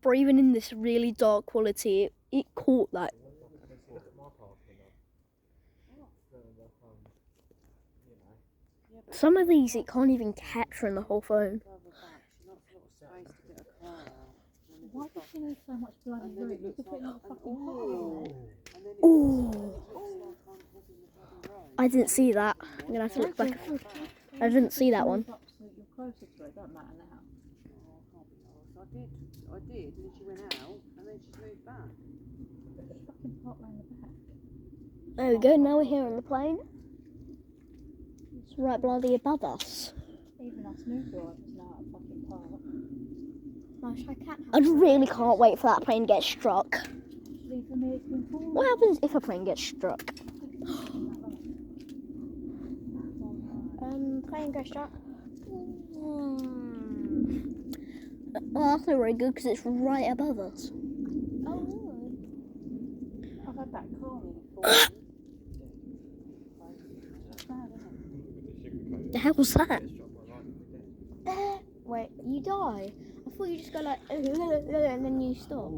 breathing in this really dark quality, it caught that. Some of these it can't even capture in the whole phone. Why does she need so much bloody room? You could put in a fucking hole. Ooh. I didn't see that. I'm gonna have to look back. I didn't see that one. You're closer to it, don't matter now. I did, and then she went out, and then she moved back. Fucking pot round the back. There we go, now we're here on the plane. It's right bloody above us. Even us new drivers now at fucking park. I really can't wait for that plane to get struck. Actually, for me, it's been full. What happens if a plane gets struck? Plane go struck. Well, that's not very good because it's right above us. Oh. I've had that car in before. It's bad, isn't it? The hell was that? Wait, you die? I thought you just go like, and then you stop.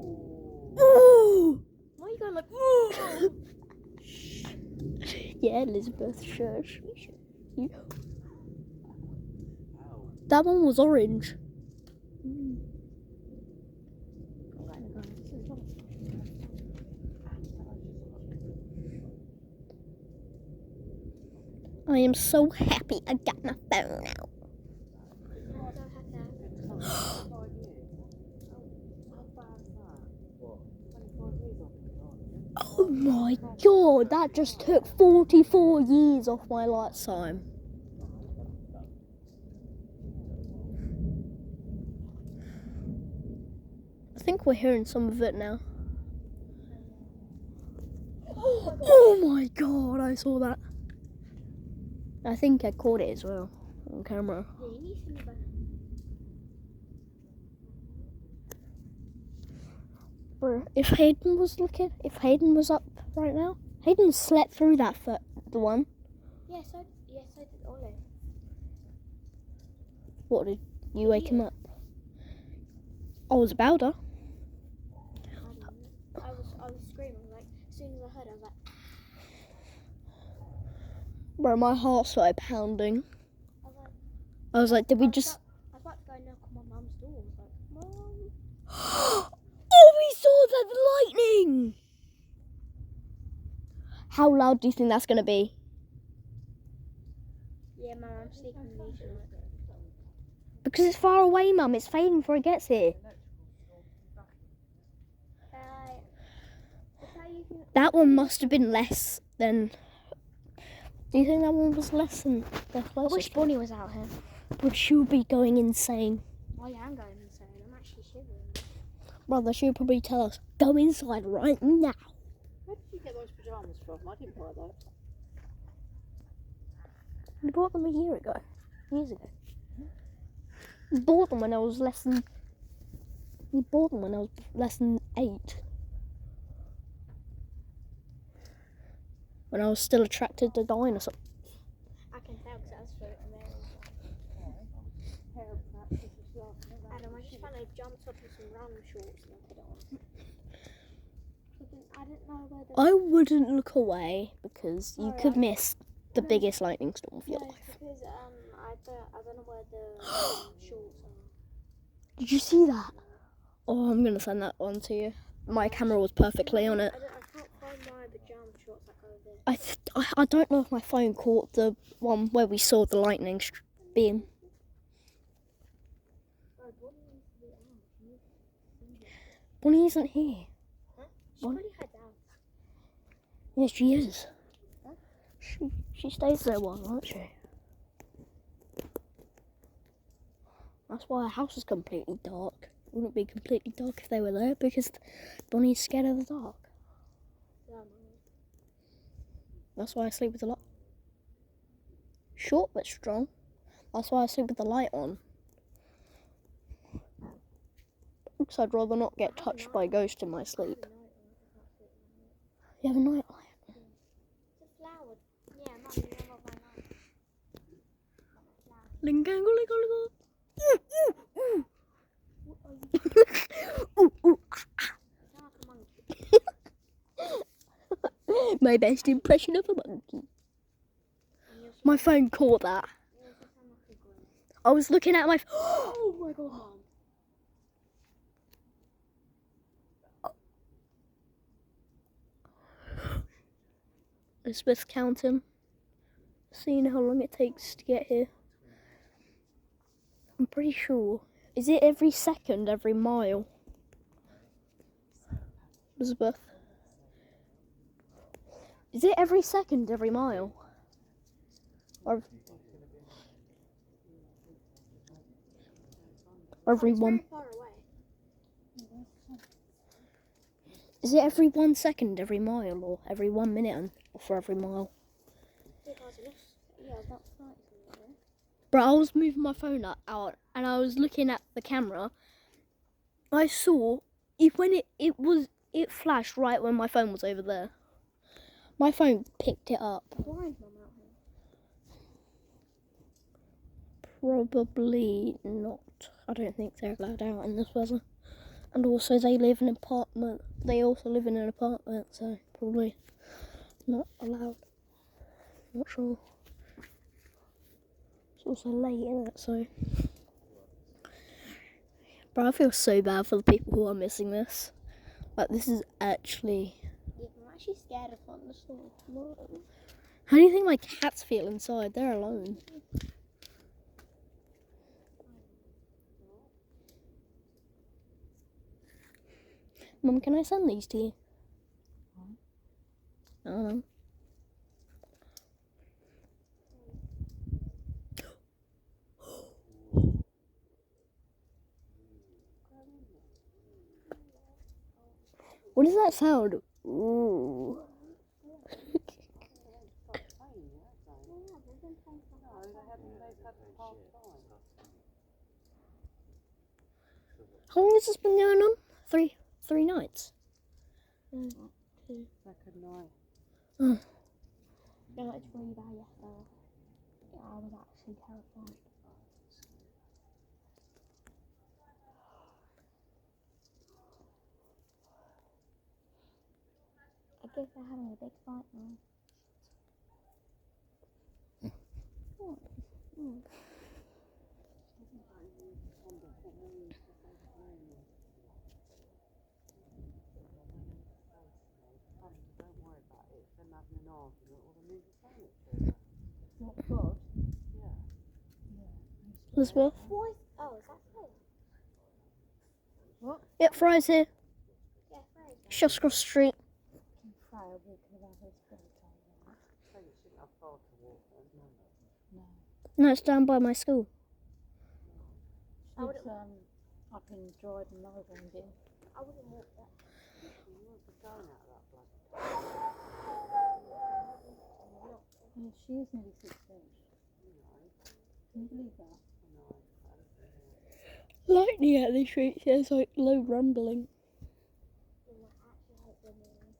Ooh! Why are you going like, Yeah, Elizabeth, shush. That one was orange. I am so happy I got my phone out. Oh my god, that just took 44 years off my lifetime. I think we're hearing some of it now. Oh my god, I saw that. I think I caught it as well on camera. Bro, if Hayden was up right now, Hayden slept through the one. Yes, I did Ollie. What, did you wake him up? I was about to. I was screaming, like, as soon as I heard it, I was like, Bro, my heart started pounding. I was like, did we just... I was about to go knock on my mum's door. I was like, Mum. Oh, we saw the lightning! How loud do you think that's going to be? Yeah, Mum, I'm sleeping usually. Because it's far away, Mum. It's fading before it gets here. That one must have been less than... Do you think that one was less than... I wish Bonnie was out here. But she would be going insane. I am going insane. I'm actually shivering. Brother, she would probably tell us, go inside right now. Where did you get those pyjamas from? I didn't buy those. We bought them a year ago. Years ago. We bought them when I was less than 8. When I was still attracted to dinosaurs. I can tell because I was so amazing. Adam, I just found a jump top and some run shorts and I put it on. I didn't know where the... I wouldn't look away because you could miss the biggest lightning storm of your life. Because I don't know where the shorts are. Did you see that? Oh, I'm going to send that one to you. My camera was perfectly on it. I can't find my pajama shorts like over there. I don't know if my phone caught the one where we saw the lightning beam. Bonnie isn't here. Huh? She's probably head down. Yes, she is. Huh? She stays there a while, won't she? That's why our house is completely dark. It wouldn't be completely dark if they were there because Bonnie's scared of the dark. That's why I sleep with the light. Short but strong. That's why I sleep with the light on. Because I'd rather not get touched by a ghost in my sleep. You have a night light? It's a flower. Yeah, Mum, you know what my light. Lingo, lingo, lingo. Ooh, ooh, ooh. What are you Ooh. my best impression of a monkey. My phone caught that. You also sound like a grunt. I was looking at my. Oh my god, Mum. Elizabeth's counting, seeing how long it takes to get here. I'm pretty sure. Is it every second, every mile? Elizabeth? Is it every second, every mile? Or every It's one? very far away. Is it every 1 second, every mile, or every 1 minute, or for every mile? Because yeah, that's right. But I was moving my phone out and I was looking at the camera. I saw when it flashed right when my phone was over there. My phone picked it up. Why is Mum out here? Probably not. I don't think they're allowed out in this weather. And also they live in an apartment. They also live in an apartment, so probably not allowed. Not sure. It's also late, isn't it? So, but I feel so bad for the people who are missing this. Like, this is actually. Yeah, I'm actually scared of thunderstorms tomorrow. How do you think my cats feel inside? They're alone. Mum, can I send these to you? I don't know. What does that sound? Ooh. How long has this been going on? Three nights. Second night. Oh. No, it's really bad yesterday. Yeah, I was actually terrified. I guess they're having a big fight now. Don't worry about it. It's them having an argument or the move the furniture. What, God? Yeah. Elizabeth? What? Oh, is that Freya? Yep, Fry's here. Yeah, Freya. It's just across the street. Freya walking around his bedtime. So you shouldn't have far to walk then, no. No, it's down by my school. She's up in Dryden, Northampton. I wouldn't walk that. You won't be going out that blood. Yeah, she is nearly 16. Can you believe that? Lightning at the street, there's like low rumbling. I actually hate the moon.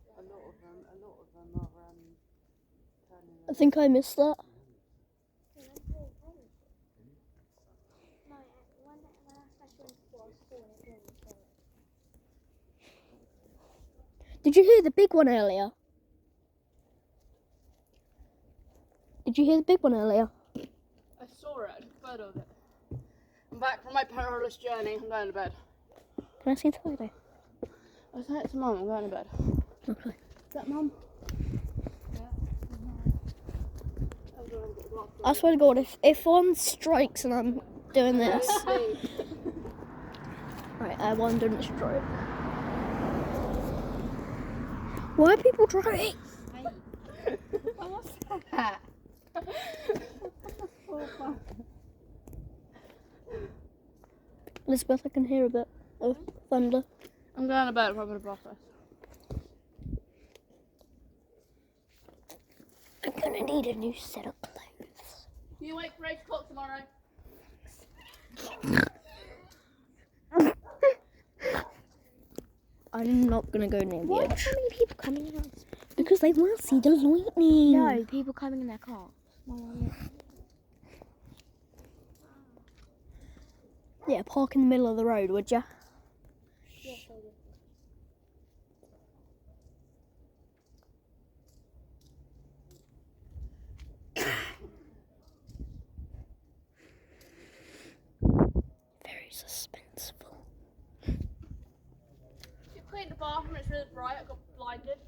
A lot of them are turning I think I missed that. No, when I first went to school, it rained. So Did you hear the big one earlier? Did you hear the big one earlier? I saw it, I took a photo of it. I'm back from my perilous journey, I'm going to bed. Can I see the photo? I sent it to Mum, I'm going to bed. Okay. Is that Mum? I swear to God, if one strikes and I'm doing this. Right, one didn't strike. Why are people driving? What's that? Elizabeth, I can hear a bit of thunder. I'm going to bed, probably to breakfast. I'm gonna need a new set of clothes. You wait for 8 o'clock tomorrow. I'm not gonna go near the why are edge. so many people coming out? Because they want to see the lightning. No, people coming in their cars. Yeah, park in the middle of the road, would you? Yes, I do. Very suspenseful. You cleaned the bathroom, it's really bright, I got blinded.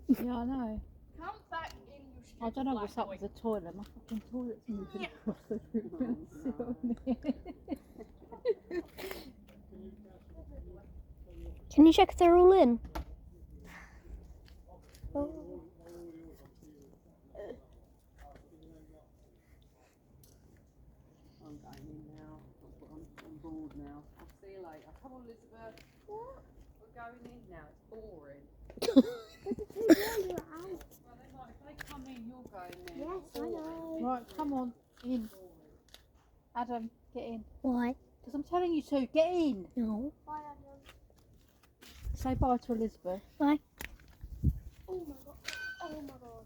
Yeah, I know. Come back in, you stupid I don't know black what's up boy. with the toilet. My fucking toilet's moving across the room. Sit on it. Can you check if they're all in? I'm going in now. I'm on board now. I'll see you later. Come on, Elizabeth. What? We're going in now. It's boring. Well, they might. If they come in, you'll go in there. Yes, I know. Right, come on, in. Adam, get in. Why? Because I'm telling you to, get in. No. Bye, Adam. Say bye to Elizabeth. Bye. Oh my god. Oh my god.